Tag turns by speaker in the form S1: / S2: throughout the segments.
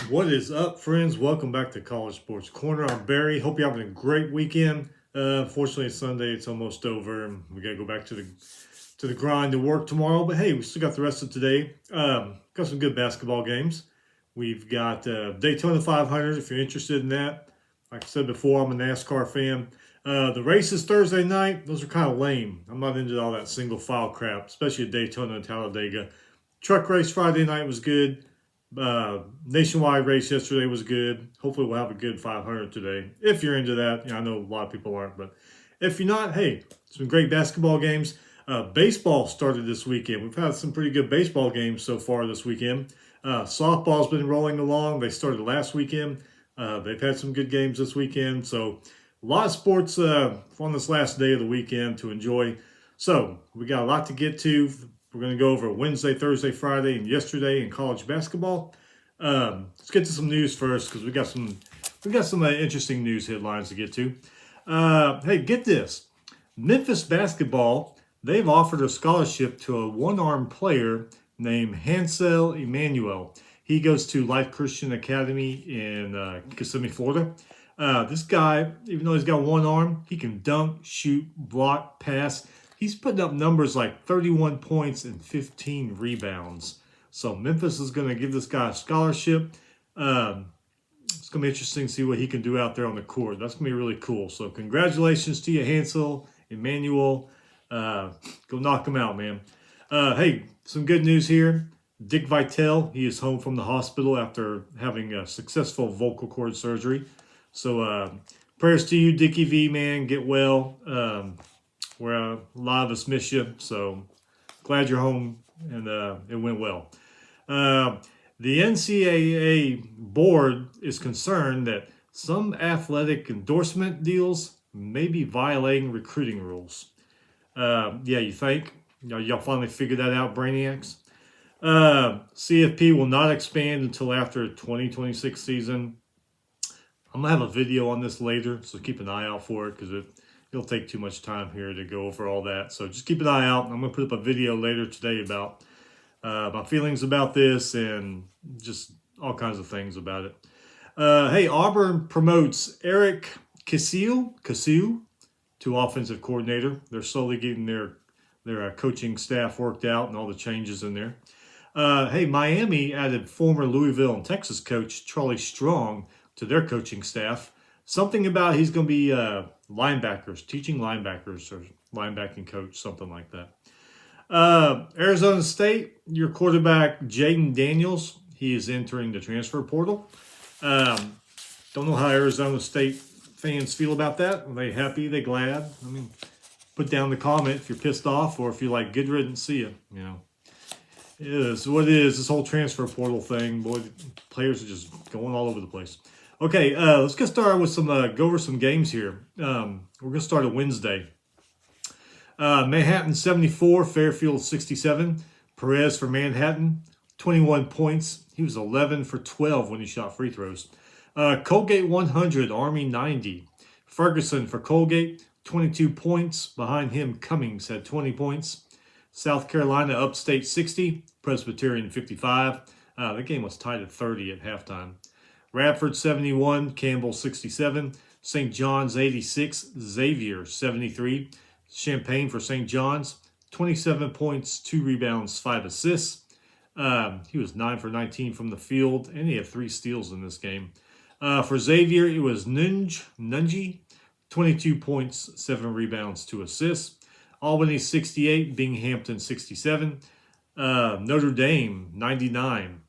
S1: What is up, friends? Welcome back to College Sports Corner. I'm Barry. Hope you're having a great weekend. Unfortunately, it's Sunday. It's almost over, and we got to go back to the grind to work tomorrow. But hey, we still got the rest of today. Got some good basketball games. We've got Daytona 500. If you're interested in that, like I said before, I'm a NASCAR fan. The races Thursday night, those are kind of lame. I'm not into all that single file crap, especially at Daytona and Talladega. Truck race Friday night was good. Nationwide race yesterday was good. Hopefully we'll have a good 500 today. If you're into that, I know a lot of people aren't, but if you're not, hey, some great basketball games. Baseball started this weekend. We've had some pretty good baseball games so far this weekend. Softball's been rolling along. They started last weekend. They've had some good games this weekend. So a lot of sports on this last day of the weekend to enjoy. So we got a lot to get to. We're going to go over Wednesday, Thursday, Friday, and yesterday in college basketball. Let's get to some news first because we got some interesting news headlines to get to. Hey, get this: Memphis basketball, they've offered a scholarship to a one-armed player named Hansel Emmanuel. He goes to Life Christian Academy in Kissimmee, Florida. This guy, even though he's got one arm, he can dunk, shoot, block, pass. He's putting up numbers like 31 points and 15 rebounds. So Memphis is going to give this guy a scholarship. It's going to be interesting to see what he can do out there on the court. That's going to be really cool. So congratulations to you, Hansel, Emmanuel. Go knock him out, man. Hey, some good news here. Dick Vitale, he is home from the hospital after having a successful vocal cord surgery. So prayers to you, Dickie V, man. Get well. Where a lot of us miss you, so glad you're home and it went well. The NCAA board is concerned that some athletic endorsement deals may be violating recruiting rules. Yeah, you think? Y'all finally figured that out, Brainiacs? CFP will not expand until after 2026 season. I'm going to have a video on this later, so keep an eye out for it because it'll take too much time here to go over all that. So just keep an eye out. I'm going to put up a video later today about my feelings about this and just all kinds of things about it. Hey, Auburn promotes Eric Cassill to offensive coordinator. They're slowly getting their coaching staff worked out and all the changes in there. Hey, Miami added former Louisville and Texas coach Charlie Strong to their coaching staff. Something about he's going to be teaching linebackers or linebacking coach, something like that. Arizona State, your quarterback, Jaden Daniels, he is entering the transfer portal. Don't know how Arizona State fans feel about that. Are they happy? Are they glad? I mean, put down the comment if you're pissed off or if you're like, good riddance, see ya. It is what it is, this whole transfer portal thing. Boy, players are just going all over the place. Okay, let's get started with go over some games here. We're going to start on Wednesday. Manhattan 74, Fairfield 67. Perez for Manhattan, 21 points. He was 11 for 12 when he shot free throws. Colgate 100, Army 90. Ferguson for Colgate, 22 points. Behind him, Cummings had 20 points. South Carolina Upstate 60, Presbyterian 55. The game was tied at 30 at halftime. Radford 71, Campbell 67, St. John's 86, Xavier 73, Champaign for St. John's, 27 points, 2 rebounds, 5 assists. He was 9 for 19 from the field, and he had 3 steals in this game. For Xavier, it was Nungi, 22 points, 7 rebounds, 2 assists. Albany 68, Binghamton 67, Notre Dame 99.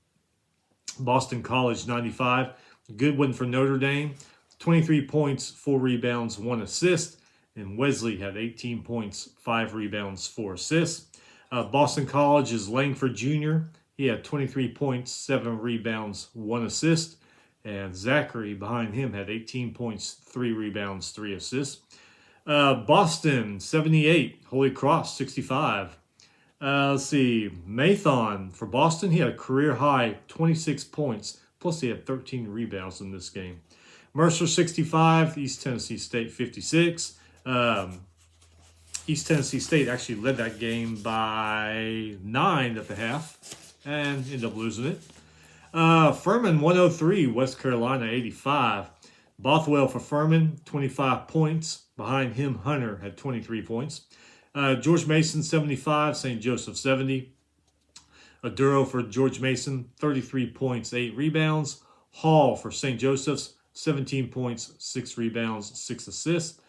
S1: Boston College 95. Good win for Notre Dame. 23 points, 4 rebounds, 1 assist. And Wesley had 18 points, 5 rebounds, 4 assists. Boston College is Langford Jr. He had 23 points, 7 rebounds, 1 assist. And Zachary behind him had 18 points, 3 rebounds, 3 assists. Boston 78. Holy Cross 65. Let's see, Mathon for Boston, he had a career high 26 points, plus he had 13 rebounds in this game. Mercer 65, East Tennessee State 56. East Tennessee State actually led that game by 9 at the half and ended up losing it. Furman 103, West Carolina 85. Bothwell for Furman, 25 points. Behind him, Hunter had 23 points. George Mason 75, St. Joseph 70. Aduro for George Mason, 33 points, 8 rebounds. Hall for St. Joseph's, 17 points, 6 rebounds, 6 assists.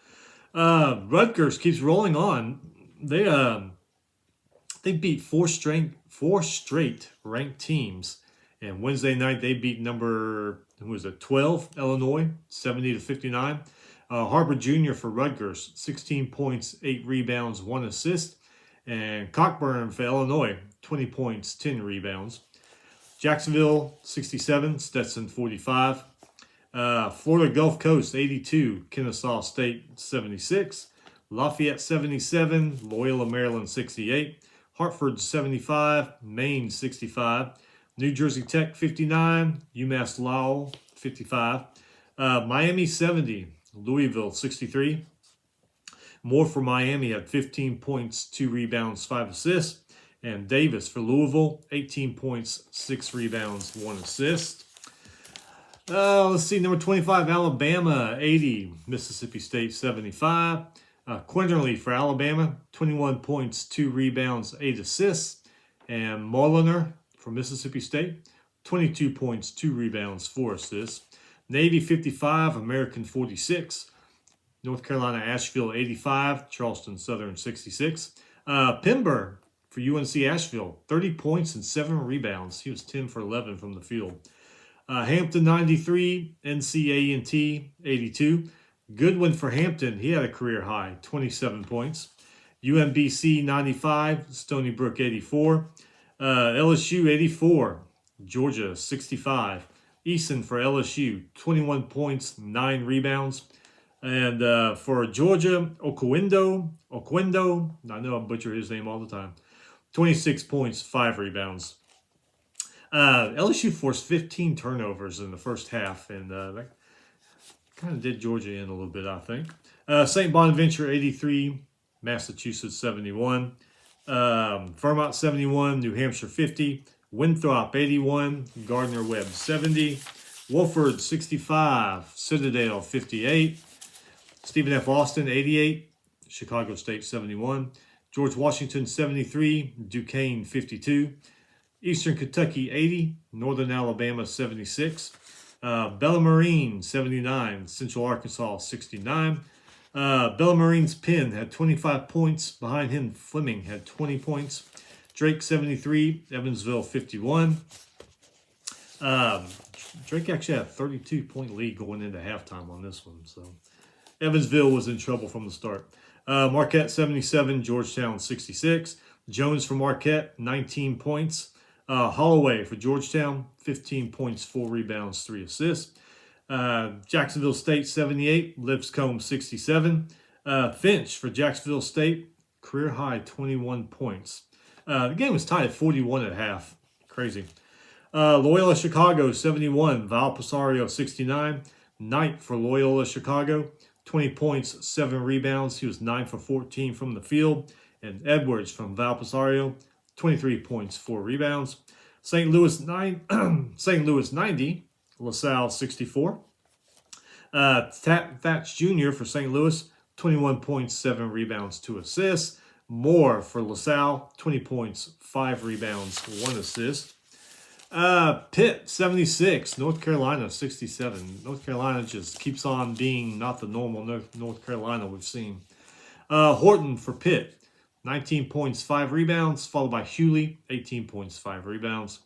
S1: Rutgers keeps rolling on. They beat four straight ranked teams. And Wednesday night they beat number 12 Illinois 70-59. Harbor Jr. for Rutgers 16 points, 8 rebounds, 1 assist. And Cockburn for Illinois 20 points, 10 rebounds. Jacksonville 67, Stetson 45. Florida Gulf Coast 82, Kennesaw State 76. Lafayette 77, Loyola Maryland 68. Hartford 75, Maine 65. New Jersey Tech 59, UMass Lowell 55. Miami 70, Louisville 63. Moore for Miami had 15 points, 2 rebounds, 5 assists. And Davis for Louisville, 18 points, 6 rebounds, 1 assist. Let's see, number 25, Alabama, 80. Mississippi State, 75. Quinterly for Alabama, 21 points, 2 rebounds, 8 assists. And Mulliner for Mississippi State, 22 points, 2 rebounds, 4 assists. Navy, 55. American, 46. North Carolina, Asheville, 85. Charleston Southern, 66. Pember for UNC Asheville, 30 points and 7 rebounds. He was 10 for 11 from the field. Hampton, 93. NC A&T, 82. Goodwin for Hampton, he had a career high, 27 points. UMBC, 95. Stony Brook, 84. LSU, 84. Georgia, 65. Eason for LSU, 21 points, 9 rebounds. And for Georgia, Oquendo, I know I butcher his name all the time, 26 points, 5 rebounds. LSU forced 15 turnovers in the first half, and that kind of did Georgia in a little bit, I think. St. Bonaventure, 83. Massachusetts, 71. Vermont, 71. New Hampshire, 50. Winthrop, 81. Gardner-Webb, 70. Wolford, 65. Citadel, 58. Stephen F. Austin, 88. Chicago State, 71. George Washington, 73. Duquesne, 52. Eastern Kentucky, 80. Northern Alabama, 76. Bellarmine, 79. Central Arkansas, 69. Bellarmine's Penn had 25 points. Behind him, Fleming had 20 points. Drake, 73. Evansville, 51. Drake actually had a 32-point lead going into halftime on this one. So Evansville was in trouble from the start. Marquette, 77. Georgetown, 66. Jones for Marquette, 19 points. Holloway for Georgetown, 15 points, 4 rebounds, 3 assists. Jacksonville State, 78. Lipscomb, 67. Finch for Jacksonville State, career high, 21 points. The game was tied at 41 at half. Crazy. Loyola Chicago, 71. Valpasario, 69. Knight for Loyola Chicago, 20 points, 7 rebounds. He was 9 for 14 from the field. And Edwards from Valpasario, 23 points, 4 rebounds. St. Louis 90, LaSalle 64. Thatch Jr. for St. Louis, 21 points, 7 rebounds, 2 assists. Moore for LaSalle, 20 points, 5 rebounds, 1 assist. Pitt 76, North Carolina 67. North Carolina just keeps on being not the normal North Carolina we've seen. Horton for Pitt, 19 points, 5 rebounds, followed by Hewley, 18 points, 5 rebounds.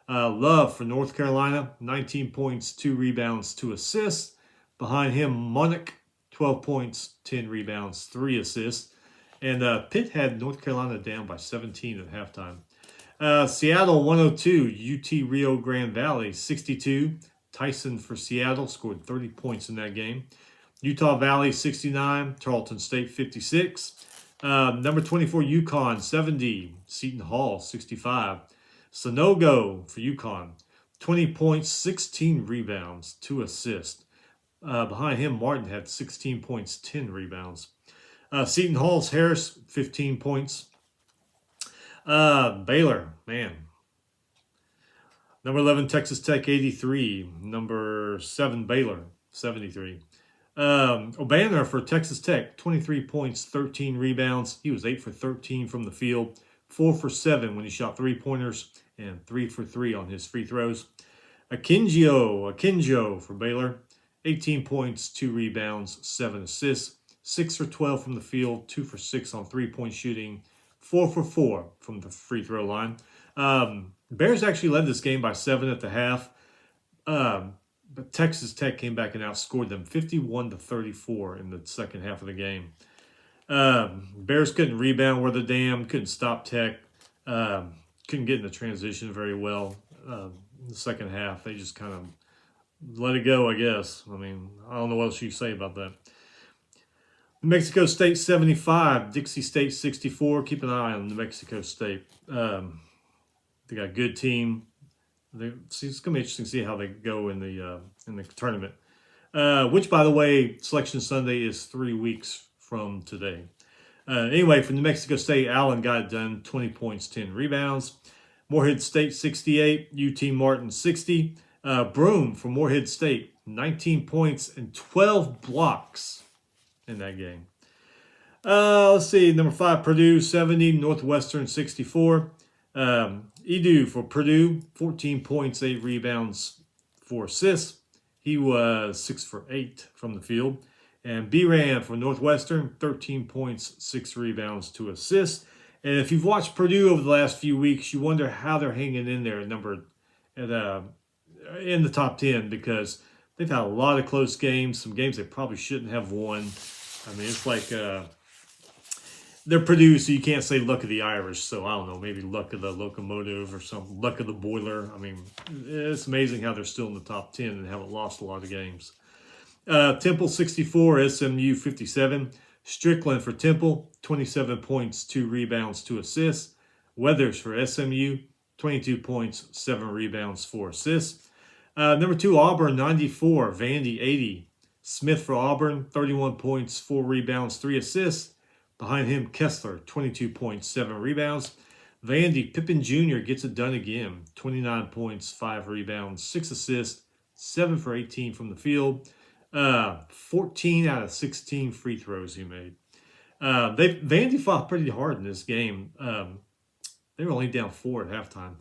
S1: Love for North Carolina, 19 points, 2 rebounds, 2 assists. Behind him, Munich, 12 points, 10 rebounds, 3 assists. And Pitt had North Carolina down by 17 at halftime. Seattle 102, UT Rio Grande Valley 62. Tyson for Seattle scored 30 points in that game. Utah Valley 69, Tarleton State 56. Number 24, UConn 70, Seton Hall 65. Sonogo for UConn, 20 points, 16 rebounds, 2 assists. Behind him, Martin had 16 points, 10 rebounds. Seton Hall's Harris, 15 points. Baylor, man. Number 11, Texas Tech, 83. Number 7, Baylor, 73. O'Banner for Texas Tech, 23 points, 13 rebounds. He was 8 for 13 from the field, 4 for 7 when he shot three-pointers, and 3 for 3 on his free throws. Akinjo for Baylor, 18 points, 2 rebounds, 7 assists, 6 for 12 from the field, 2 for 6 on three-point shooting, 4 for 4 from the free throw line. Bears actually led this game by 7 at the half, but Texas Tech came back and outscored them 51-34 in the second half of the game. Bears couldn't rebound worth a damn, couldn't stop Tech, couldn't get in the transition very well. In the second half, they just kind of let it go, I guess. I mean, I don't know what else you say about that. New Mexico State 75, Dixie State 64. Keep an eye on New Mexico State. They got a good team. It's going to be interesting to see how they go in the tournament. Which, by the way, Selection Sunday is 3 weeks from today. Anyway, for New Mexico State, Allen got it done. 20 points, 10 rebounds. Morehead State 68, UT Martin 60. Broome from Morehead State, 19 points and 12 blocks in that game. Let's see, number 5, Purdue 70, Northwestern 64. Edu for Purdue, 14 points, 8 rebounds, 4 assists. He was 6 for 8 from the field. And B-Ran for Northwestern, 13 points, 6 rebounds, 2 assists. And if you've watched Purdue over the last few weeks, you wonder how they're hanging in there in the top 10, because they've had a lot of close games, some games they probably shouldn't have won. I mean, it's like they're Purdue, so you can't say luck of the Irish. So I don't know, maybe luck of the locomotive or something, luck of the boiler. I mean, it's amazing how they're still in the top 10 and haven't lost a lot of games. Temple 64, SMU 57. Strickland for Temple, 27 points, 2 rebounds, 2 assists. Weathers for SMU, 22 points, 7 rebounds, 4 assists. Number 2, Auburn, 94. Vandy, 80. Smith for Auburn, 31 points, 4 rebounds, 3 assists. Behind him, Kessler, 22 points, 7 rebounds. Vandy, Pippen Jr. gets it done again. 29 points, 5 rebounds, 6 assists, 7 for 18 from the field. 14 out of 16 free throws he made. Vandy fought pretty hard in this game. They were only down 4 at halftime.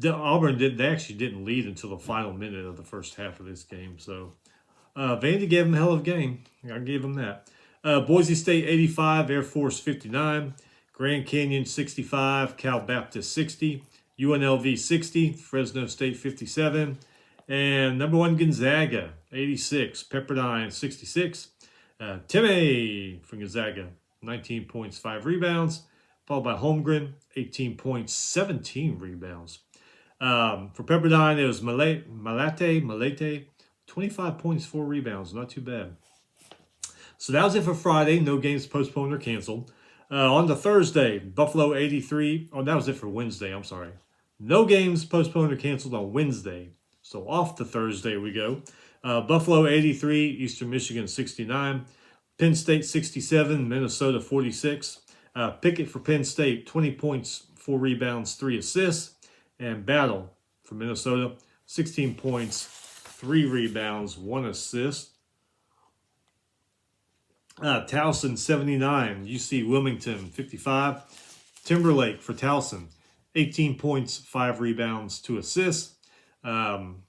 S1: Auburn they actually didn't lead until the final minute of the first half of this game. So Vandy gave them a hell of a game. I gave them that. Boise State 85, Air Force 59, Grand Canyon 65, Cal Baptist 60, UNLV 60, Fresno State 57, and number 1 Gonzaga 86, Pepperdine 66, Timmy from Gonzaga 19 points, 5 rebounds, followed by Holmgren 18 points, 17 rebounds. For Pepperdine, it was Malete, 25 points, 4 rebounds, not too bad. So that was it for Friday. No games postponed or canceled. On to Thursday, Buffalo 83. Oh, that was it for Wednesday. I'm sorry. No games postponed or canceled on Wednesday. So off to Thursday we go. Buffalo 83, Eastern Michigan 69. Penn State 67, Minnesota 46. Pickett for Penn State, 20 points, 4 rebounds, 3 assists. And Battle for Minnesota, 16 points, 3 rebounds, 1 assist. Towson 79, UC Wilmington 55. Timberlake for Towson, 18 points, 5 rebounds, 2 assists.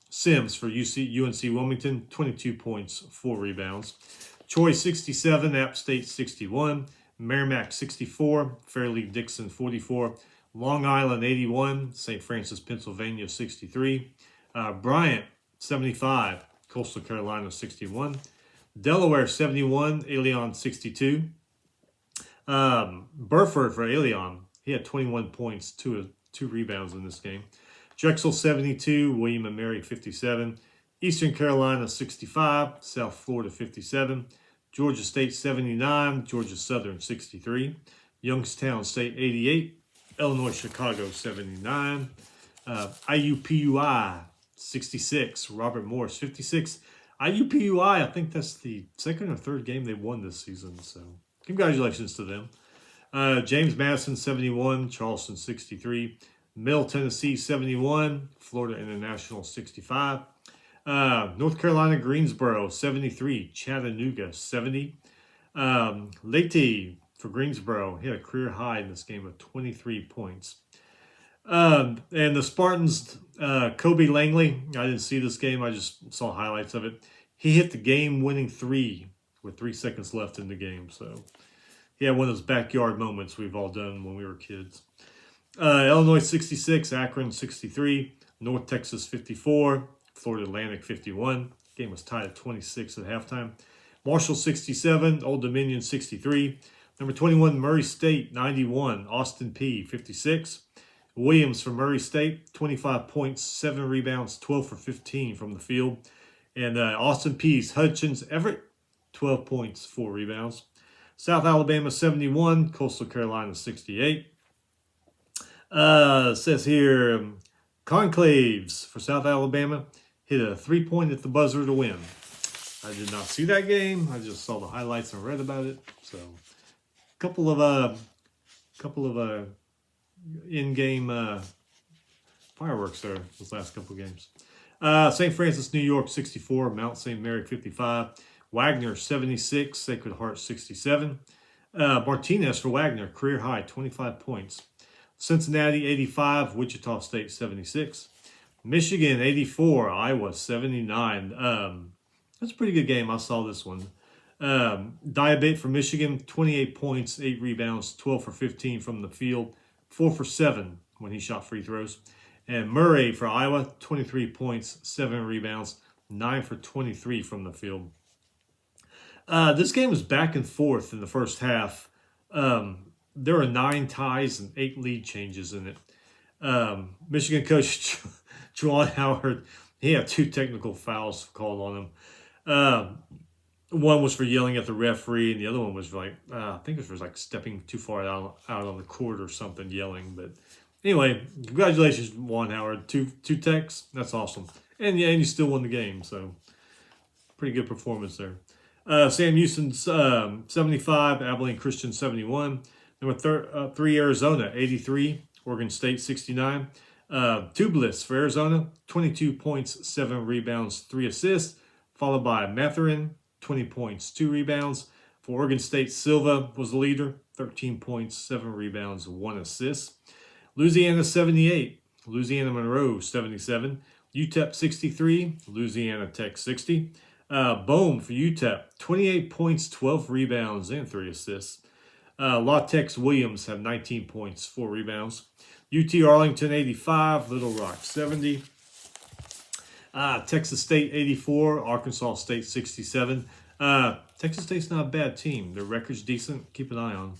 S1: Sims for UNC Wilmington, 22 points, 4 rebounds. Troy 67, App State 61. Merrimack 64, Fairleigh Dixon 44. Long Island 81, St. Francis, Pennsylvania 63. Bryant 75, Coastal Carolina 61. Delaware 71, Albion 62. Burford for Albion, he had 21 points, 2 rebounds in this game. Drexel 72, William & Mary 57. Eastern Carolina 65, South Florida 57. Georgia State 79, Georgia Southern 63. Youngstown State 88, Illinois Chicago 79. IUPUI 66, Robert Morris 56. IUPUI, I think that's the second or third game they won this season, so congratulations to them. James Madison 71, Charleston 63. Middle Tennessee 71, Florida International 65. North Carolina Greensboro 73, Chattanooga 70. Leite for Greensboro hit a career high in this game of 23 points. And the Spartans, Kobe Langley, I didn't see this game, I just saw highlights of it. He hit the game-winning three with 3 seconds left in the game. So he had one of those backyard moments we've all done when we were kids. Illinois 66, Akron 63, North Texas 54, Florida Atlantic 51. Game was tied at 26 at halftime. Marshall 67, Old Dominion 63. Number 21, Murray State 91, Austin Peay 56. Williams for Murray State, 25 points, 7 rebounds, 12 for 15 from the field. And Austin Peay's Hutchins Everett, 12 points, 4 rebounds. South Alabama 71, Coastal Carolina 68. Says here, Conclaves for South Alabama hit a 3-point at the buzzer to win. I did not see that game. I just saw the highlights and read about it. So, couple of in-game fireworks there those last couple of games. St. Francis, New York 64, Mount St. Mary 55, Wagner 76, Sacred Heart 67. Martinez for Wagner, career high 25 points. Cincinnati 85, Wichita State 76. Michigan 84, Iowa 79. That's a pretty good game. I saw this one. Diabate for Michigan, 28 points, 8 rebounds, 12 for 15 from the field, 4 for 7 when he shot free throws. And Murray for Iowa, 23 points, 7 rebounds, 9 for 23 from the field. This game was back and forth in the first half. There were 9 ties and 8 lead changes in it. Michigan coach Juwan Howard, he had 2 technical fouls called on him. One was for yelling at the referee, and the other one was like, I think it was like stepping too far out on the court or something, yelling. But anyway, congratulations, Juwan Howard. 2 techs, that's awesome. And yeah, and you still won the game, so pretty good performance there. Sam Houston's 75, Abilene Christian 71. Number 3, Arizona 83, Oregon State 69. Tubeless for Arizona, 22 points, 7 rebounds, 3 assists, followed by Matherin, 20 points, 2 rebounds. For Oregon State, Silva was the leader, 13 points, 7 rebounds, 1 assist. Louisiana 78, Louisiana Monroe 77, UTEP 63, Louisiana Tech 60. Bohm for UTEP, 28 points, 12 rebounds, and 3 assists. La Tech's Williams have 19 points, 4 rebounds. UT Arlington 85, Little Rock 70. Texas State 84, Arkansas State 67. Texas State's not a bad team. Their record's decent. Keep an eye on.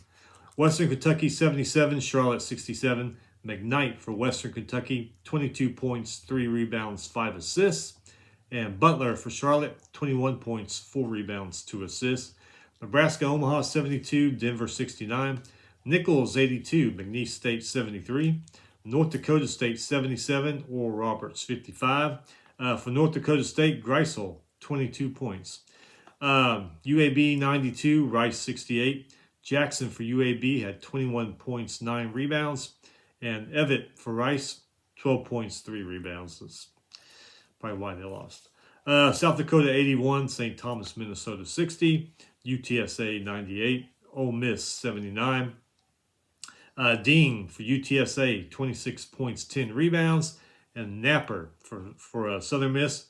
S1: Western Kentucky 77, Charlotte 67. McKnight for Western Kentucky, 22 points, 3 rebounds, 5 assists. And Butler for Charlotte, 21 points, 4 rebounds, 2 assists. Nebraska Omaha 72, Denver 69. Nichols 82, McNeese State 73. North Dakota State 77, Oral Roberts 55. For North Dakota State, Greisel 22 points. UAB 92, Rice 68. Jackson for UAB had 21 points, 9 rebounds. And Evitt for Rice, 12 points, 3 rebounds. That's probably why they lost. South Dakota 81, St. Thomas, Minnesota 60. UTSA 98, Ole Miss 79. Dean for UTSA, 26 points, 10 rebounds. And Napper for Southern Miss,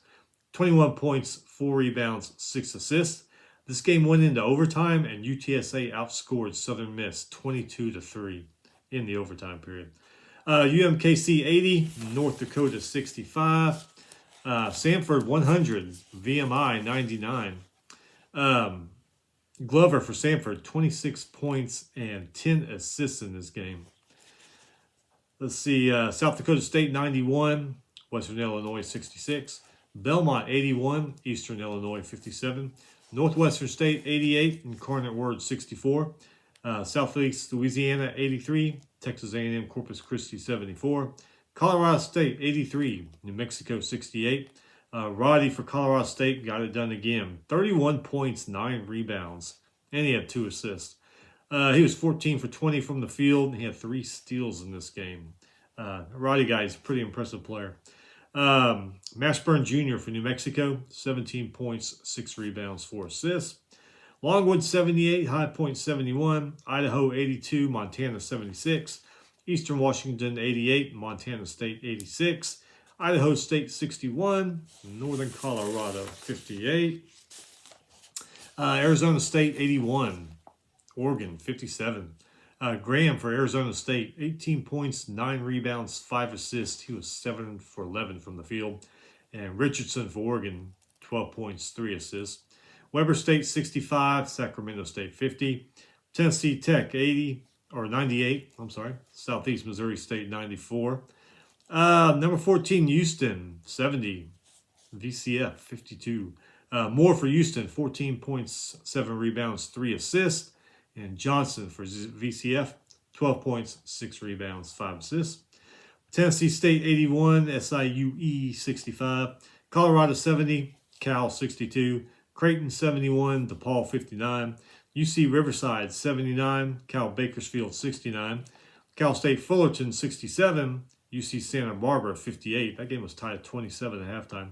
S1: 21 points, 4 rebounds, 6 assists. This game went into overtime, and UTSA outscored Southern Miss 22-3 in the overtime period. UMKC 80, North Dakota 65. Sanford 100, VMI 99. Glover for Sanford, 26 points and 10 assists in this game. Let's see, South Dakota State 91, Western Illinois 66. Belmont 81, Eastern Illinois 57. Northwestern State 88, Incarnate Word 64. Southeast Louisiana 83, Texas A&M Corpus Christi 74. Colorado State 83, New Mexico 68. Roddy for Colorado State got it done again. 31 points, 9 rebounds, and he had 2 assists. He was 14 for 20 from the field, and he had 3 steals in this game. Roddy guy is a pretty impressive player. Mashburn Jr. for New Mexico, 17 points, 6 rebounds, 4 assists. Longwood 78, High Point 71, Idaho 82, Montana 76, Eastern Washington 88, Montana State 86, Idaho State 61, Northern Colorado 58, Arizona State 81, Oregon 57. Graham for Arizona State, 18 points, 9 rebounds, 5 assists. He was 7 for 11 from the field. And Richardson for Oregon, 12 points, 3 assists. Weber State 65, Sacramento State 50. Tennessee Tech 98, Southeast Missouri State 94. Number 14, Houston 70, VCF 52. Moore for Houston, 14 points, 7 rebounds, 3 assists. And Johnson for VCF, 12 points, 6 rebounds, 5 assists. Tennessee State 81, SIUE 65. Colorado 70, Cal 62. Creighton 71, DePaul 59. UC Riverside 79, Cal Bakersfield 69. Cal State Fullerton 67, UC Santa Barbara 58. That game was tied at 27 at halftime.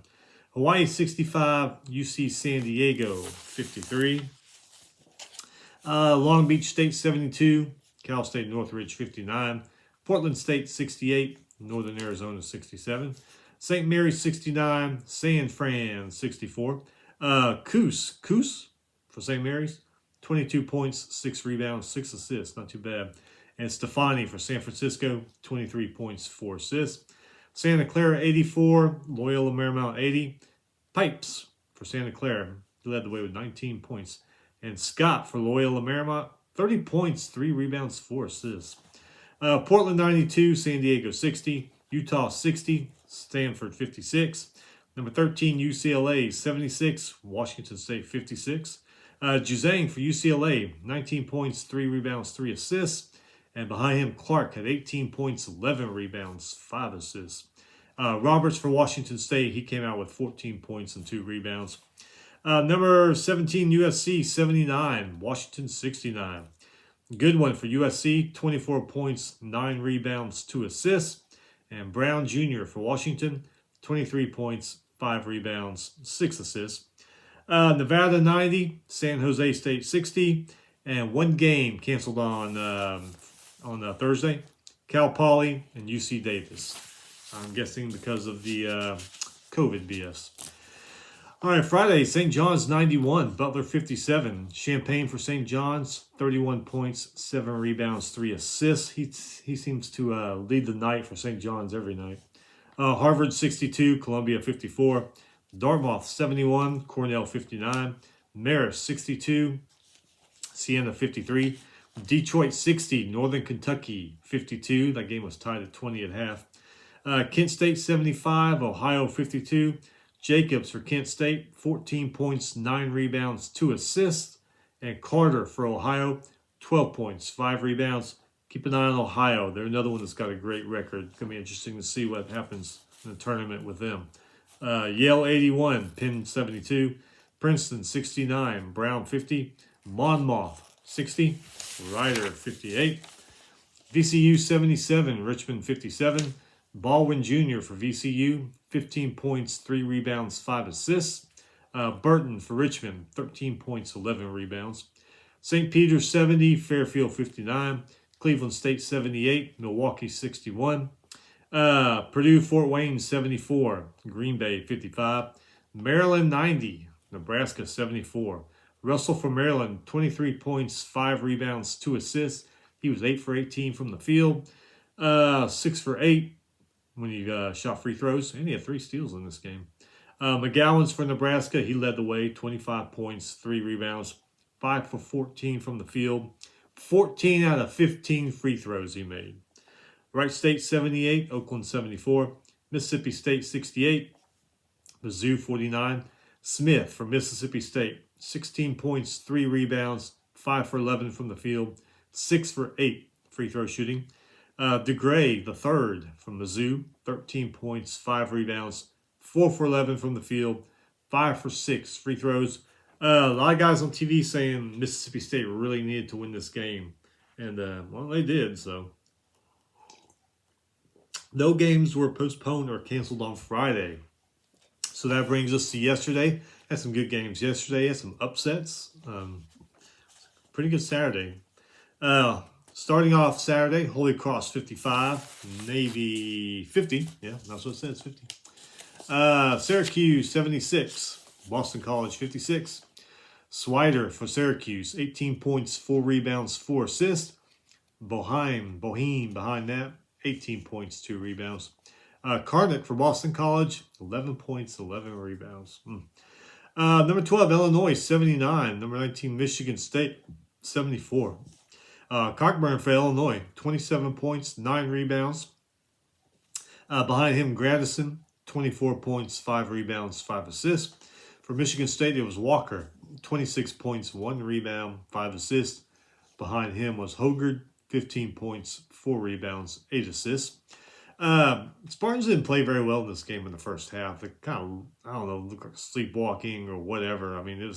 S1: Hawaii 65, UC San Diego 53. Long Beach State 72, Cal State Northridge 59, Portland State 68, Northern Arizona 67, St. Mary's 69, San Fran 64, Coos for St. Mary's, 22 points, 6 rebounds, 6 assists, not too bad. And Stefani for San Francisco, 23 points, 4 assists. Santa Clara 84, Loyola Marymount 80, Pipes for Santa Clara, he led the way with 19 points. And Scott for Loyola Marymount, 30 points, 3 rebounds, 4 assists. Portland 92, San Diego 60, Utah 60, Stanford 56. Number 13, UCLA 76, Washington State 56. Juzang for UCLA, 19 points, 3 rebounds, 3 assists. And behind him, Clark had 18 points, 11 rebounds, 5 assists. Roberts for Washington State, he came out with 14 points and 2 rebounds. Number 17, USC 79, Washington 69. Good one for USC, 24 points, 9 rebounds, 2 assists. And Brown Jr. for Washington, 23 points, 5 rebounds, 6 assists. Nevada 90, San Jose State 60. And one game canceled on Thursday, Cal Poly and UC Davis. I'm guessing because of the COVID BS. All right, Friday, St. John's 91, Butler 57. Champaign for St. John's, 31 points, 7 rebounds, 3 assists. He seems to lead the night for St. John's every night. Harvard 62, Columbia 54. Dartmouth 71, Cornell 59. Marist 62, Siena 53. Detroit 60, Northern Kentucky 52. That game was tied at 20 at half. Kent State 75, Ohio 52. Jacobs for Kent State, 14 points, 9 rebounds, 2 assists. And Carter for Ohio, 12 points, 5 rebounds. Keep an eye on Ohio. They're another one that's got a great record. It's going to be interesting to see what happens in the tournament with them. Yale 81, Penn 72. Princeton 69, Brown 50. Monmouth 60, Ryder 58. VCU 77, Richmond 57. Baldwin Jr. for VCU, 15 points, 3 rebounds, 5 assists. Burton for Richmond, 13 points, 11 rebounds. St. Peter's 70, Fairfield 59. Cleveland State 78, Milwaukee 61. Purdue Fort Wayne 74, Green Bay 55. Maryland 90, Nebraska 74. Russell for Maryland, 23 points, 5 rebounds, 2 assists. He was 8 for 18 from the field. 6 for 8 when he shot free throws. And he had 3 steals in this game. McGowan's for Nebraska. He led the way, 25 points, 3 rebounds, 5 for 14 from the field. 14 out of 15 free throws he made. Wright State 78, Oakland 74. Mississippi State 68, Mizzou 49. Smith for Mississippi State, 16 points, 3 rebounds, 5 for 11 from the field, 6 for 8 free throw shooting. DeGray, the third from Mizzou, 13 points, 5 rebounds, 4 for 11 from the field, 5 for 6 free throws. A lot of guys on TV saying Mississippi State really needed to win this game. And, well, they did, so. No games were postponed or canceled on Friday. So that brings us to yesterday. Had some good games yesterday. Had some upsets. Pretty good Saturday. Starting off Saturday, Holy Cross 55, Navy 50. Yeah, that's what it says, 50. Syracuse 76, Boston College 56. Swider for Syracuse, 18 points, 4 rebounds, 4 assists. Boheim behind that, 18 points, 2 rebounds. Carnick for Boston College, 11 points, 11 rebounds. Number 12, Illinois, 79. Number 19, Michigan State, 74. Cockburn for Illinois, 27 points, 9 rebounds. Behind him, Gradison, 24 points, 5 rebounds, 5 assists. For Michigan State, it was Walker, 26 points, 1 rebound, 5 assists. Behind him was Hogard, 15 points, 4 rebounds, 8 assists. Spartans didn't play very well in this game in the first half. They kind of, I don't know, looked like sleepwalking or whatever. I mean,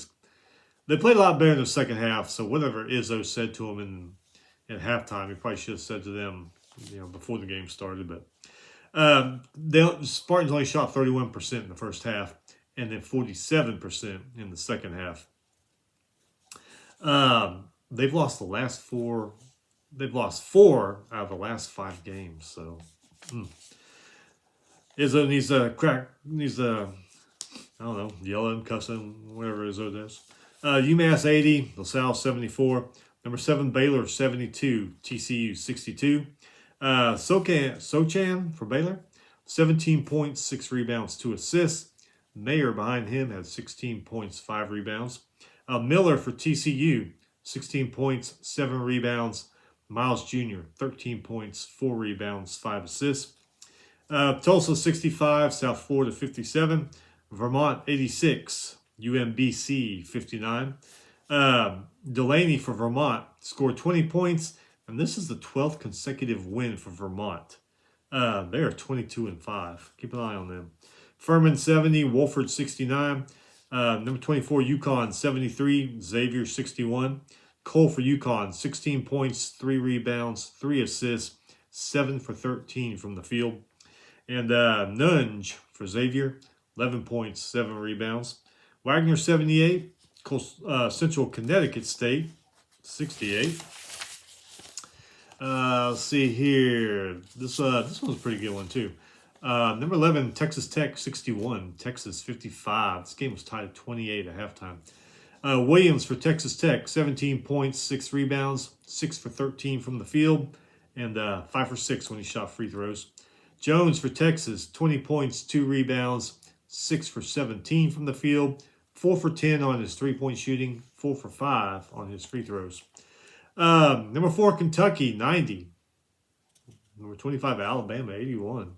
S1: they played a lot better in the second half. So whatever Izzo said to them in halftime, he probably should have said to them, before the game started. But the Spartans only shot 31% in the first half, and then 47% in the second half. They've lost the last 4. They've lost 4 out of the last 5 games. So Izzo needs to I don't know, yell at him, cuss him, whatever Izzo does. UMass 80, LaSalle 74. Number 7, Baylor 72, TCU 62. Sochan for Baylor, 17 points, 6 rebounds, 2 assists. Mayer behind him had 16 points, 5 rebounds. Miller for TCU, 16 points, 7 rebounds. Miles Jr., 13 points, 4 rebounds, 5 assists. Tulsa 65, South Florida 57. Vermont 86, UMBC 59. Delaney for Vermont scored 20 points, and this is the 12th consecutive win for Vermont. They are 22-5. Keep an eye on them. Furman 70, Wolford 69. Number 24, UConn 73, Xavier 61. Cole for UConn, 16 points, 3 rebounds, 3 assists, 7 for 13 from the field. And Nunge for Xavier, 11 points, 7 rebounds. Wagner 78, Central Connecticut State 68. Let's see here. This one's a pretty good one too. Number 11, Texas Tech 61, Texas 55. This game was tied at 28 at halftime. Williams for Texas Tech, 17 points, 6 rebounds, 6 for 13 from the field, and 5 for 6 when he shot free throws. Jones for Texas, 20 points, 2 rebounds, 6 for 17 from the field, 4 for 10 on his three-point shooting, 4 for 5 on his free throws. Number 4, Kentucky, 90. Number 25, Alabama, 81.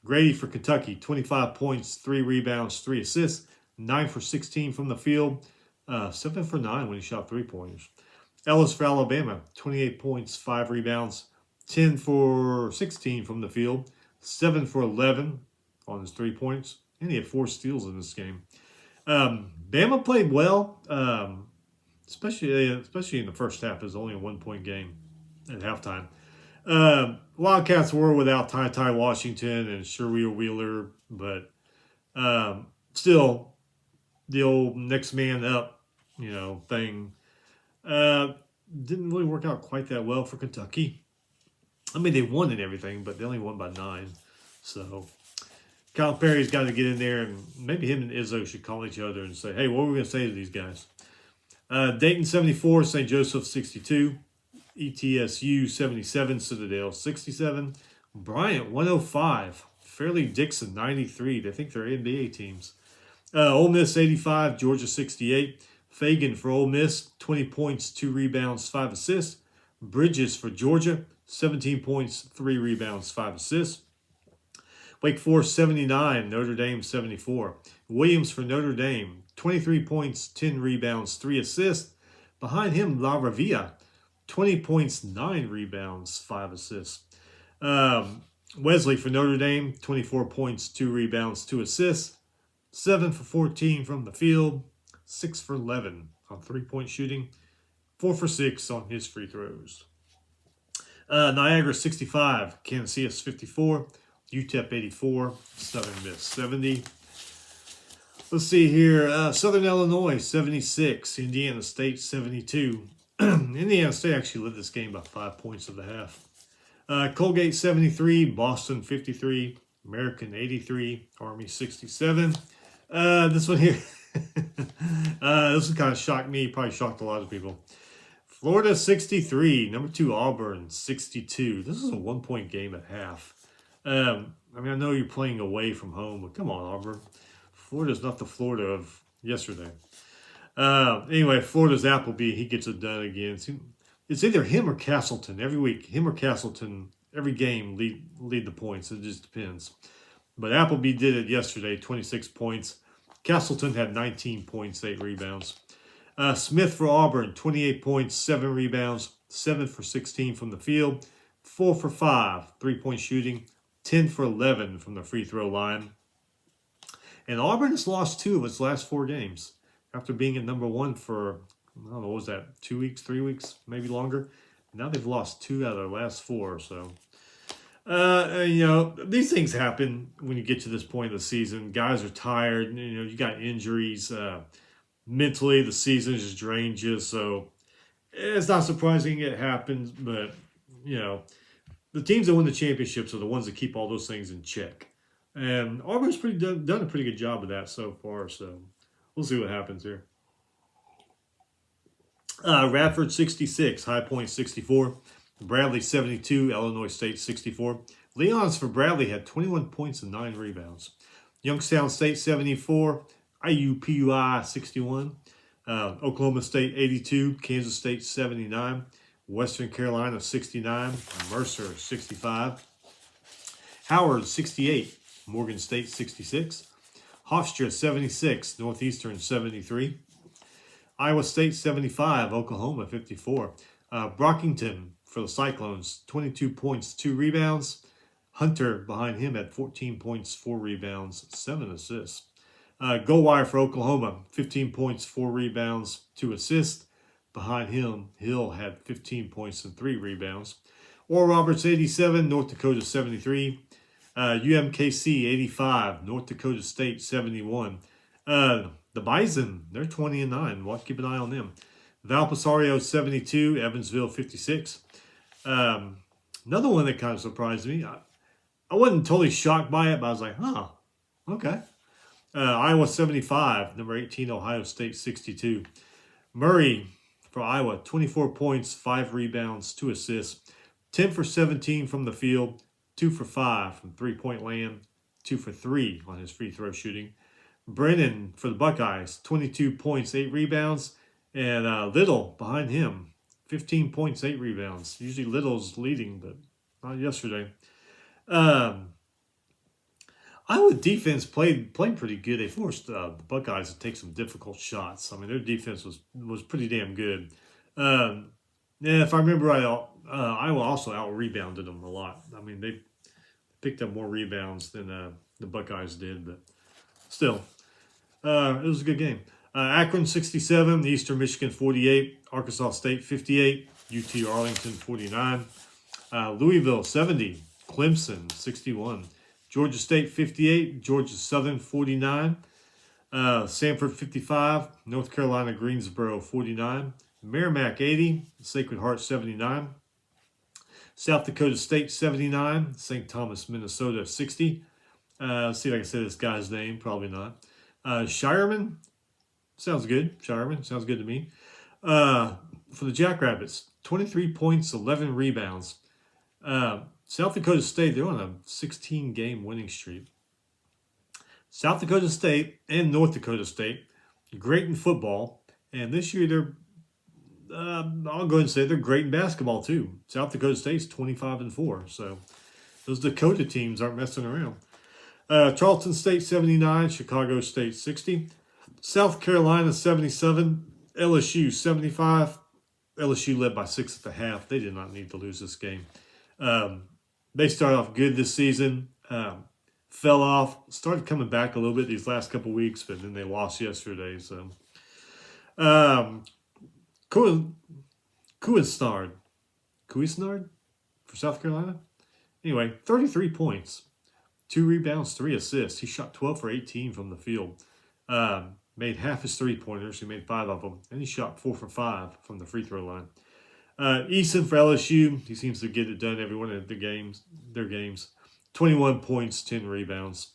S1: Grady for Kentucky, 25 points, 3 rebounds, 3 assists, 9 for 16 from the field, 7 for 9 when he shot 3-pointers. Ellis for Alabama, 28 points, 5 rebounds, 10 for 16 from the field, 7 for 11 on his 3 points, and he had 4 steals in this game. Bama played well, especially in the first half. It was only a 1-point game at halftime. Wildcats were without Ty Washington and Sherweer Wheeler, but still, the old next man up, thing didn't really work out quite that well for Kentucky. I mean, they won and everything, but they only won by 9. So Kyle Perry's got to get in there, and maybe him and Izzo should call each other and say, hey, what are we going to say to these guys? Dayton 74, St. Joseph 62, ETSU 77, Citadel 67, Bryant 105, Fairleigh Dixon 93. They think they're NBA teams. Ole Miss 85, Georgia 68. Fagan for Ole Miss, 20 points, 2 rebounds, 5 assists. Bridges for Georgia, 17 points, 3 rebounds, 5 assists. Wake Forest 79, Notre Dame 74. Williams for Notre Dame, 23 points, 10 rebounds, 3 assists. Behind him, La Ravia, 20 points, 9 rebounds, 5 assists. Wesley for Notre Dame, 24 points, 2 rebounds, 2 assists. 7 for 14 from the field, 6 for 11 on 3-point shooting, 4 for 6 on his free throws. Niagara 65, Kansas City 54, UTEP 84, Southern Miss 70. Let's see here. Southern Illinois 76, Indiana State 72. Indiana State actually led this game by 5 points of the half. Colgate 73, Boston 53, American 83, Army 67. This one here, this one kind of shocked me, probably shocked a lot of people. Florida 63, number 2 Auburn 62. This is a 1-point game at half. I mean, I know you're playing away from home, but come on, Auburn. Florida's not the Florida of yesterday. Anyway, Florida's Appleby, he gets it done again. It's either him or Castleton every week. Him or Castleton every game lead the points. It just depends. But Appleby did it yesterday, 26 points. Castleton had 19 points, 8 rebounds. Smith for Auburn, 28 points, 7 rebounds, 7 for 16 from the field, 4 for 5, 3-point shooting, 10 for 11 from the free throw line. And Auburn has lost 2 of its last 4 games after being at number 1 for, I don't know, what was that, 2 weeks, 3 weeks, maybe longer. Now they've lost 2 out of their last 4. So, you know, these things happen when you get to this point of the season. Guys are tired. You know, you got injuries. Mentally, the season just drained you. So it's not surprising it happens. But, you know, the teams that win the championships are the ones that keep all those things in check. And Auburn's done a pretty good job of that so far. So we'll see what happens here. Radford 66, High Point 64, Bradley 72, Illinois State 64. Leons for Bradley had 21 points and 9 rebounds. Youngstown State 74, IUPUI 61, Oklahoma State 82, Kansas State 79, Western Carolina 69, Mercer 65, Howard 68, Morgan State 66, Hofstra 76, Northeastern 73, Iowa State 75, Oklahoma 54. Brockington for the Cyclones, 22 points, 2 rebounds. Hunter behind him at 14 points, 4 rebounds, 7 assists. Goldwire for Oklahoma, 15 points, 4 rebounds, 2 assists. Behind him, Hill had 15 points and 3 rebounds. Oral Roberts 87, North Dakota 73. UMKC 85, North Dakota State 71. The Bison, they're 20 and 9. We'll keep an eye on them. Valpasario 72, Evansville 56. Another one that kind of surprised me. I wasn't totally shocked by it, but I was like, huh, okay. Iowa 75, number 18, Ohio State 62. Murray for Iowa, 24 points, 5 rebounds, 2 assists, 10 for 17 from the field, 2 for 5 from 3-point land, 2 for 3 on his free throw shooting. Brennan for the Buckeyes, 22 points, 8 rebounds. And Little behind him, 15 points, 8 rebounds. Usually Little's leading, but not yesterday. Iowa defense played pretty good. They forced the Buckeyes to take some difficult shots. I mean, their defense was pretty damn good. Yeah, if I remember right, Iowa also out-rebounded them a lot. I mean, they picked up more rebounds than the Buckeyes did, but still. It was a good game. Akron 67, Eastern Michigan 48, Arkansas State 58, UT Arlington 49, Louisville 70, Clemson 61, Georgia State 58, Georgia Southern 49, Samford 55, North Carolina Greensboro 49, Merrimack 80, Sacred Heart 79, South Dakota State 79, St. Thomas, Minnesota 60. Let's see if I can say this guy's name. Probably not. Shireman. Sounds good. Shireman. Sounds good to me. For the Jackrabbits, 23 points, 11 rebounds. South Dakota State, they're on a 16-game winning streak. South Dakota State and North Dakota State, great in football. And this year, they're, I'll go ahead and say they're great in basketball, too. South Dakota State's 25-4. So those Dakota teams aren't messing around. Charleston State 79, Chicago State 60, South Carolina 77, LSU 75. LSU led by 6 at the half. They did not need to lose this game. They started off good this season, fell off, started coming back a little bit these last couple weeks, but then they lost yesterday. So, Kuisnard, for South Carolina. Anyway, 33 points, 2 rebounds, 3 assists. He shot 12 for 18 from the field. Made half his three-pointers. He made 5 of them. And he shot 4 for 5 from the free throw line. Eason for LSU. He seems to get it done every one of their games. 21 points, 10 rebounds.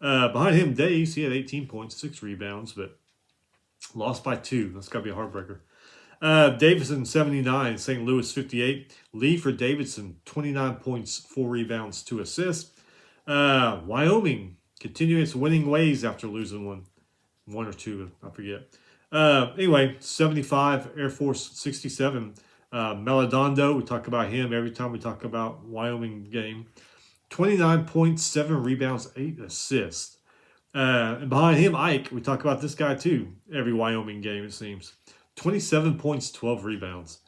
S1: Behind him, Days, he had 18 points, 6 rebounds, but lost by 2. That's got to be a heartbreaker. Davidson, 79. St. Louis, 58. Lee for Davidson, 29 points, 4 rebounds, 2 assists. Wyoming, continuing its winning ways after losing one or two, I forget. Anyway, 75. Air Force, 67. Meladondo, we talk about him every time we talk about Wyoming game. 29 points, 7 rebounds, 8 assists. And behind him, Ike, we talk about this guy too, every Wyoming game it seems. 27 points, 12 rebounds.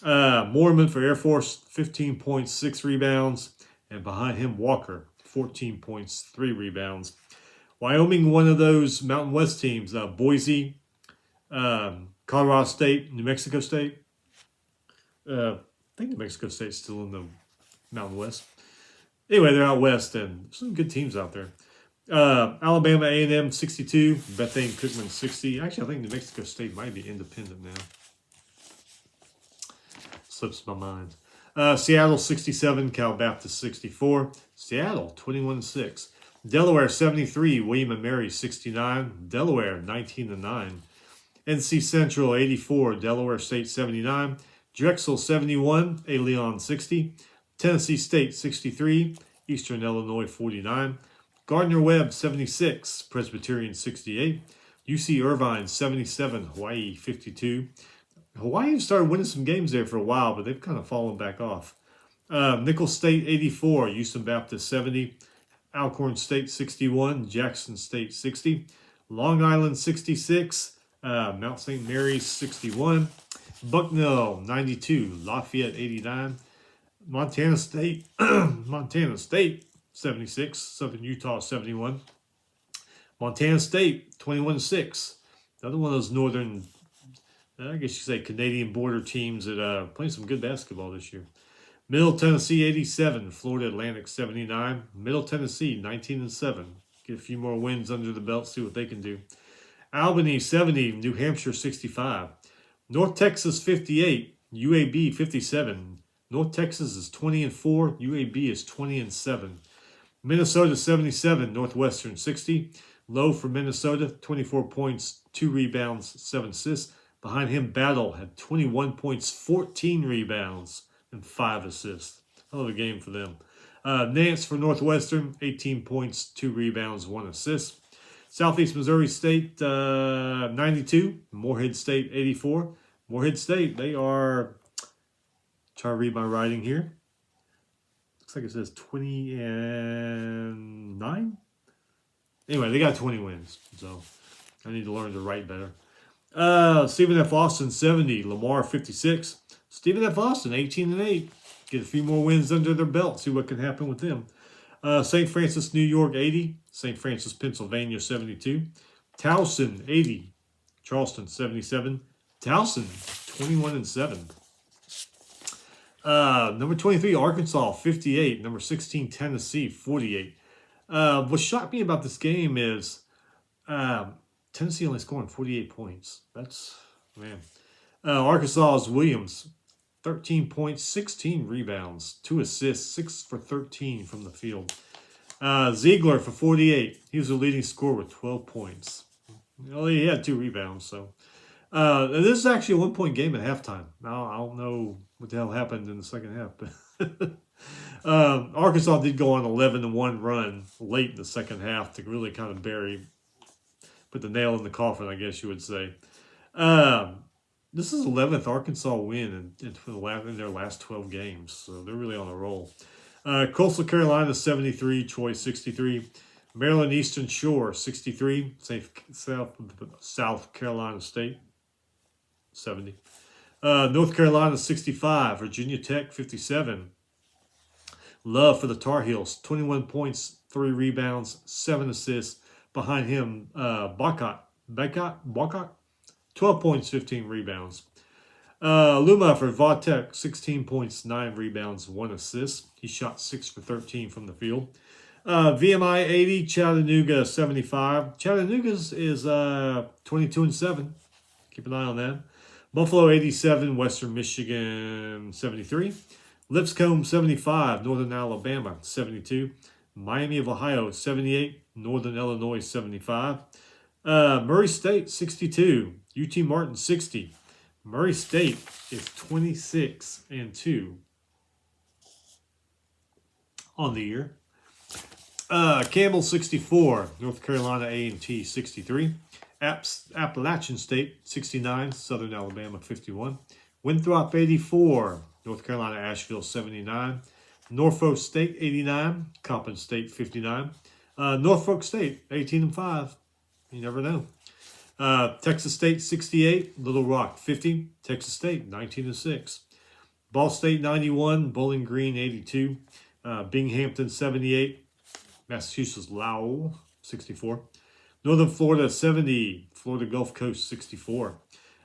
S1: Moorman for Air Force, 15 points, 6 rebounds. And behind him, Walker, 14 points, 3 rebounds. Wyoming, one of those Mountain West teams. Boise, Colorado State, New Mexico State. I think New Mexico State's still in the Mountain West. Anyway, they're out west, and some good teams out there. Alabama A&M 62, Bethune Cookman 60. Actually, I think New Mexico State might be independent now. Slips my mind. Seattle 67, Cal Baptist 64. Seattle 21-6. Delaware 73, William and Mary 69. Delaware 19-9. NC Central 84, Delaware State 79. Drexel 71, A. Leon 60. Tennessee State 63, Eastern Illinois 49. Gardner-Webb 76, Presbyterian 68. UC Irvine 77, Hawaii 52. Hawaii started winning some games there for a while, but they've kind of fallen back off. Nicholls State 84, Houston Baptist 70. Alcorn State 61, Jackson State 60. Long Island 66, Mount St. Mary's 61. Bucknell 92, Lafayette 89. Montana State 76, Southern Utah 71. Montana State 21-6. Another one of those northern, I guess you say, Canadian border teams that playing some good basketball this year. Middle Tennessee 87, Florida Atlantic 79. Middle Tennessee 19-7. Get a few more wins under the belt, see what they can do. Albany 70, New Hampshire 65. North Texas 58, UAB 57. North Texas is 20-4. UAB is 20-7. Minnesota 77. Northwestern 60. Low for Minnesota, 24 points, 2 rebounds, 7 assists. Behind him, Battle had 21 points, 14 rebounds, and 5 assists. Hell of a game for them. Nance for Northwestern, 18 points, 2 rebounds, 1 assist. Southeast Missouri State 92. Morehead State 84. Morehead State, they are... Try to read my writing here. Looks like it says 20-9. Anyway, they got 20 wins, so I need to learn to write better. Stephen F. Austin 70, Lamar 56. Stephen F. Austin 18-8. Get a few more wins under their belt. See what can happen with them. St. Francis, New York 80. St. Francis, Pennsylvania 72. Towson 80. Charleston 77. Towson 21-7. Number 23, Arkansas, 58. Number 16, Tennessee, 48. What shocked me about this game is Tennessee only scoring 48 points. That's, man. Arkansas's Williams, 13 points, 16 rebounds, 2 assists, 6 for 13 from the field. Ziegler for 48. He was the leading scorer with 12 points. Well, he had 2 rebounds, so. This is actually a 1-point game at halftime. Now, I don't know what the hell happened in the second half, but Arkansas did go on 11-1 run late in the second half to really kind of put the nail in the coffin, I guess you would say. This is 11th Arkansas win in their last 12 games, so they're really on a roll. Coastal Carolina 73, Troy 63. Maryland Eastern Shore 63, South Carolina State 70. North Carolina 65, Virginia Tech 57. Love for the Tar Heels, 21 points, 3 rebounds, 7 assists. Behind him, Bacot, 12 points, 15 rebounds. Luma for Vautech, 16 points, 9 rebounds, 1 assist. He shot 6 for 13 from the field. VMI 80, Chattanooga 75. Chattanooga's is 22-7. Keep an eye on that. Buffalo 87, Western Michigan 73. Lipscomb 75, Northern Alabama 72. Miami of Ohio 78, Northern Illinois 75. Murray State 62, UT Martin 60. Murray State is 26-2 on the year. Campbell 64, North Carolina A&T 63. Appalachian State 69, Southern Alabama 51. Winthrop 84, North Carolina Asheville 79. Norfolk State 89, Coppin State 59. Norfolk State 18-5. You never know. Texas State 68, Little Rock 50. Texas State 19-6. Ball State 91, Bowling Green 82. Binghamton 78. Massachusetts Lowell 64. Northern Florida 70. Florida Gulf Coast 64.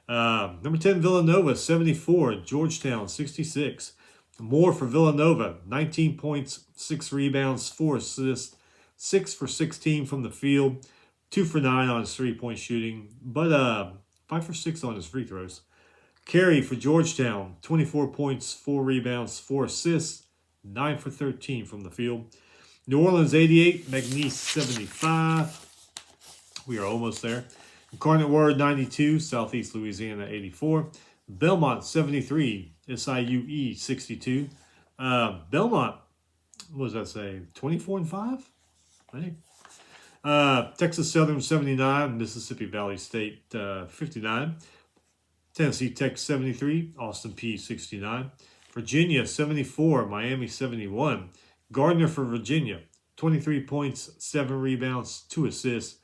S1: Number 10 Villanova 74. Georgetown 66. Moore for Villanova, 19 points, 6 rebounds, 4 assists, 6 for 16 from the field, 2 for 9 on his three-point shooting, but 5 for 6 on his free throws. Carey for Georgetown, 24 points, 4 rebounds, 4 assists, 9 for 13 from the field. New Orleans 88, McNeese 75. We are almost there. Incarnate Word 92, Southeast Louisiana 84. Belmont 73, SIUE 62. Belmont, what does that say? 24-5? Hey. Texas Southern 79, Mississippi Valley State 59. Tennessee Tech 73, Austin Peay 69. Virginia 74, Miami 71. Gardner for Virginia, 23 points, 7 rebounds, 2 assists.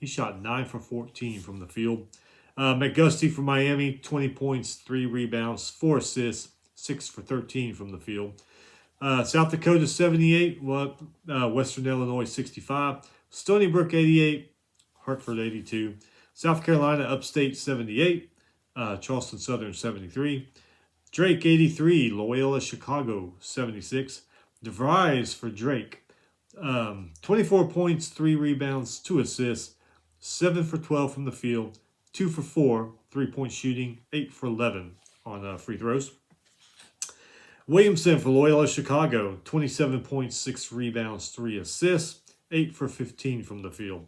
S1: He shot 9 for 14 from the field. McGusty for Miami, 20 points, 3 rebounds, 4 assists, 6 for 13 from the field. South Dakota 78, Western Illinois 65. Stony Brook 88, Hartford 82. South Carolina Upstate 78, Charleston Southern 73. Drake 83, Loyola Chicago 76. DeVries for Drake, 24 points, 3 rebounds, 2 assists, 7 for 12 from the field. 2 for 4, 3-point shooting, 8 for 11 on free throws. Williamson for Loyola Chicago, 27 points, 6 rebounds, 3 assists, 8 for 15 from the field.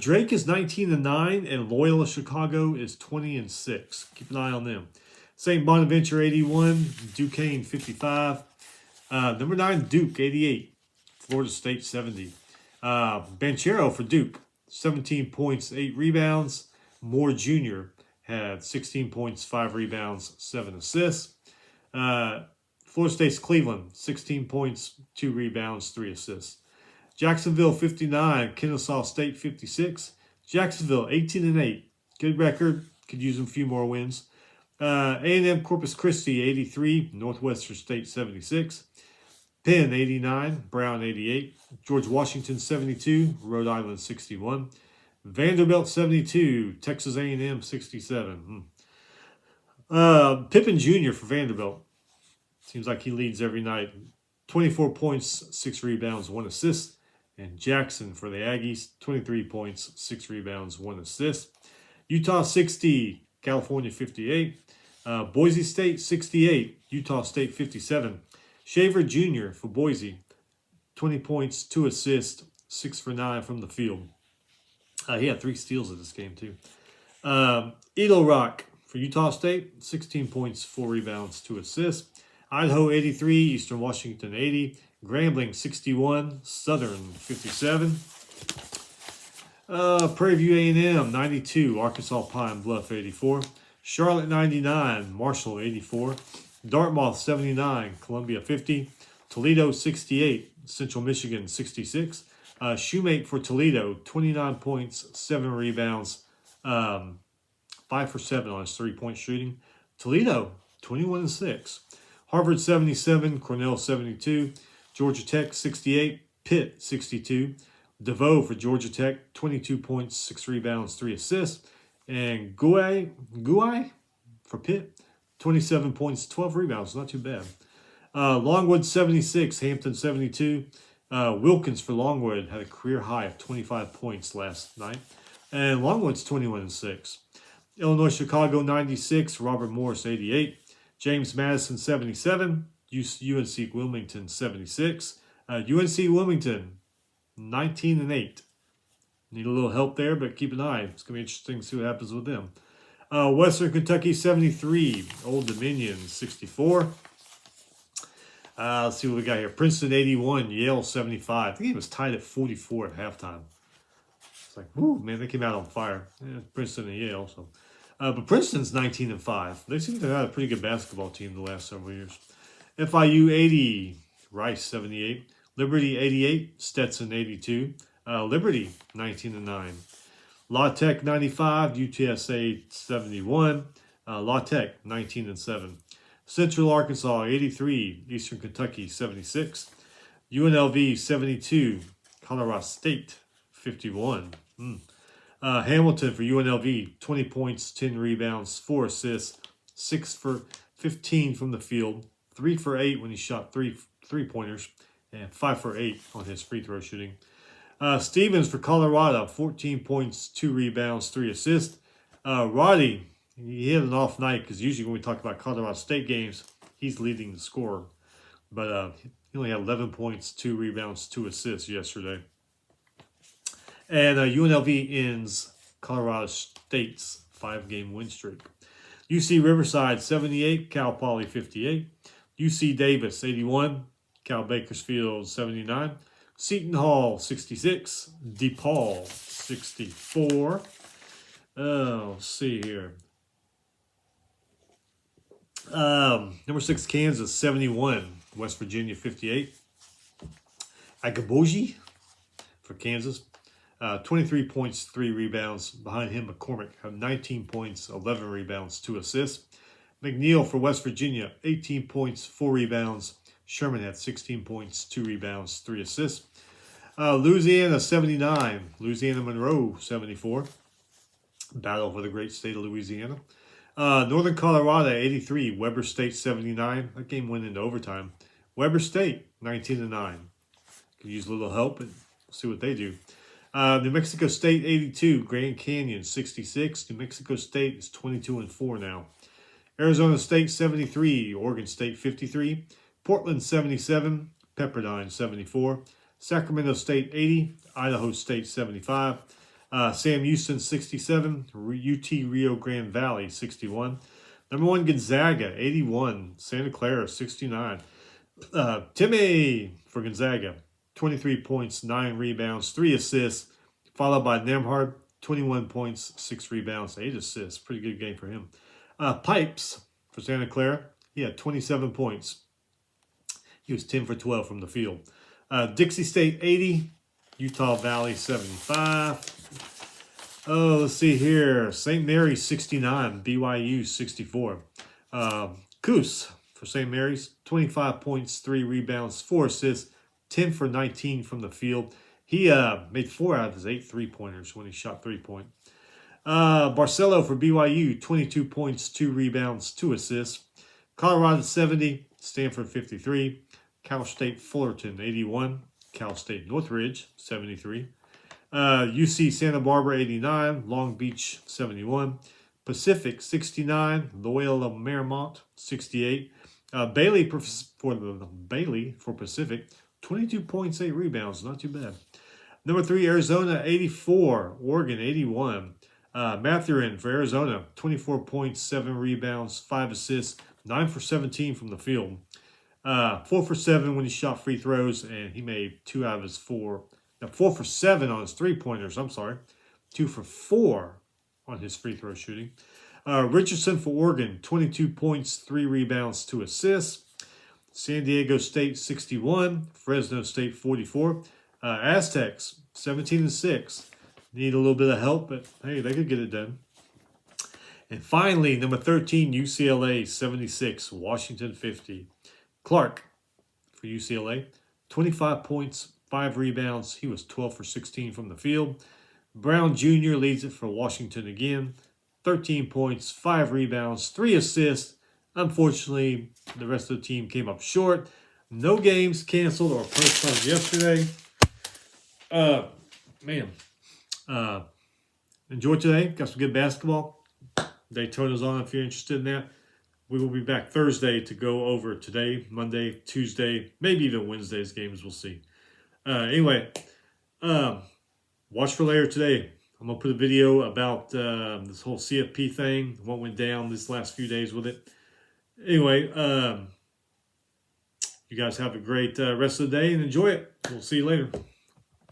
S1: Drake is 19-9, and Loyola Chicago is 20-6. Keep an eye on them. St. Bonaventure 81, Duquesne 55. Number 9 Duke 88, Florida State 70. Banchero for Duke, 17 points, 8 rebounds. Moore Jr. had 16 points, 5 rebounds, 7 assists. Florida State's Cleveland, 16 points, 2 rebounds, 3 assists. Jacksonville 59, Kennesaw State 56. Jacksonville 18-8, good record, could use a few more wins. A&M Corpus Christi 83, Northwestern State 76. Penn 89, Brown 88. George Washington 72, Rhode Island 61. Vanderbilt 72, Texas A&M 67. Pippen Jr. for Vanderbilt. Seems like he leads every night. 24 points, 6 rebounds, 1 assist. And Jackson for the Aggies, 23 points, 6 rebounds, 1 assist. Utah 60, California 58. Boise State 68, Utah State 57. Shaver Jr. for Boise, 20 points, 2 assists, 6 for 9 from the field. He had 3 steals in this game, too. Eagle Rock for Utah State, 16 points, 4 rebounds, 2 assists. Idaho 83, Eastern Washington 80. Grambling 61, Southern 57. Prairie View A&M 92, Arkansas Pine Bluff 84. Charlotte 99, Marshall 84. Dartmouth 79, Columbia 50. Toledo 68, Central Michigan 66. Shoemake for Toledo, 29 points, 7 rebounds, 5 for 7 on his 3-point shooting. Toledo, 21-6. Harvard 77, Cornell 72. Georgia Tech 68, Pitt 62. DeVoe for Georgia Tech, 22 points, 6 rebounds, 3 assists. And Guai for Pitt, 27 points, 12 rebounds. Not too bad. Longwood 76, Hampton 72. Wilkins for Longwood had a career high of 25 points last night. And Longwood's 21-6. Illinois Chicago 96, Robert Morris 88. James Madison 77. UNC Wilmington 76. UNC Wilmington 19-8. Need a little help there, but keep an eye. It's going to be interesting to see what happens with them. Western Kentucky 73. Old Dominion 64. Let's see what we got here. Princeton 81. Yale 75. I think it was tied at 44 at halftime. It's like, whoo, man, they came out on fire. Yeah, Princeton and Yale. So, but Princeton's 19-5. They seem to have had a pretty good basketball team the last several years. FIU 80. Rice 78. Liberty 88. Stetson 82. Liberty 19-9. La Tech 95. UTSA 71. La Tech 19-7. Central Arkansas 83. Eastern Kentucky 76. UNLV 72. Colorado State 51. Hamilton for UNLV 20 points, 10 rebounds, 4 assists, 6 for 15 from the field, 3 for 8 when he shot three-pointers, and 5 for 8 on his free throw shooting. Stevens for Colorado, 14 points, 2 rebounds, 3 assists. Roddy, he had an off night because usually when we talk about Colorado State games, he's leading the scorer. But he only had 11 points, 2 rebounds, 2 assists yesterday. And UNLV ends Colorado State's 5-game win streak. UC Riverside 78, Cal Poly 58. UC Davis 81, Cal Bakersfield 79. Seton Hall 66, DePaul 64. Let's see here. Number 6 Kansas 71, West Virginia 58. Agaboji for Kansas. 23 points, 3 rebounds. Behind him, McCormick had 19 points, 11 rebounds, 2 assists. McNeil for West Virginia, 18 points, 4 rebounds. Sherman had 16 points, 2 rebounds, 3 assists. Louisiana 79, Louisiana Monroe 74. Battle for the great state of Louisiana. Northern Colorado 83, Weber State 79. That game went into overtime. Weber State 19-9. Could use a little help and see what they do. New Mexico State 82, Grand Canyon 66. New Mexico State is 22-4 now. Arizona State 73, Oregon State 53. Portland 77, Pepperdine 74. Sacramento State 80, Idaho State 75. Sam Houston 67, UT Rio Grande Valley 61. Number 1 Gonzaga 81, Santa Clara 69. Timmy for Gonzaga, 23 points, 9 rebounds, 3 assists, followed by Nemhard, 21 points, 6 rebounds, 8 assists. Pretty good game for him. Pipes for Santa Clara, he had 27 points. He was 10 for 12 from the field. Dixie State 80, Utah Valley 75. Oh, let's see here. St. Mary's 69, BYU 64. Coos for St. Mary's, 25 points, 3 rebounds, 4 assists, 10 for 19 from the field. He made 4 out of his 8 3-pointers when he shot 3-point. Barcelo for BYU, 22 points, 2 rebounds, 2 assists. Colorado 70, Stanford 53. Cal State Fullerton 81. Cal State Northridge 73. UC Santa Barbara 89. Long Beach 71. Pacific 69. Loyola Marymount 68. Bailey for Pacific, 22 points, 8 rebounds. Not too bad. Number 3, Arizona 84. Oregon 81. Mathurin for Arizona, 24 points, 7 rebounds, 5 assists, 9 for 17 from the field. 4 for 7 when he shot free throws, and he made 2 out of his 4. Now 4 for 7 on his 3-pointers, 2 for 4 on his free throw shooting. Richardson for Oregon, 22 points, 3 rebounds, 2 assists. San Diego State 61, Fresno State 44. Aztecs 17-6. Need a little bit of help, but hey, they could get it done. And finally, number 13, UCLA 76, Washington 50. Clark for UCLA, 25 points, 5 rebounds. He was 12 for 16 from the field. Brown Jr. leads it for Washington again. 13 points, 5 rebounds, 3 assists. Unfortunately, the rest of the team came up short. No games canceled or postponed yesterday. Man, enjoy today. Got some good basketball. Daytona's on if you're interested in that. We will be back Thursday to go over today, Monday, Tuesday, maybe even Wednesday's games. We'll see. Anyway, watch for later today. I'm going to put a video about this whole CFP thing, what went down these last few days with it. Anyway, you guys have a great rest of the day and enjoy it. We'll see you later.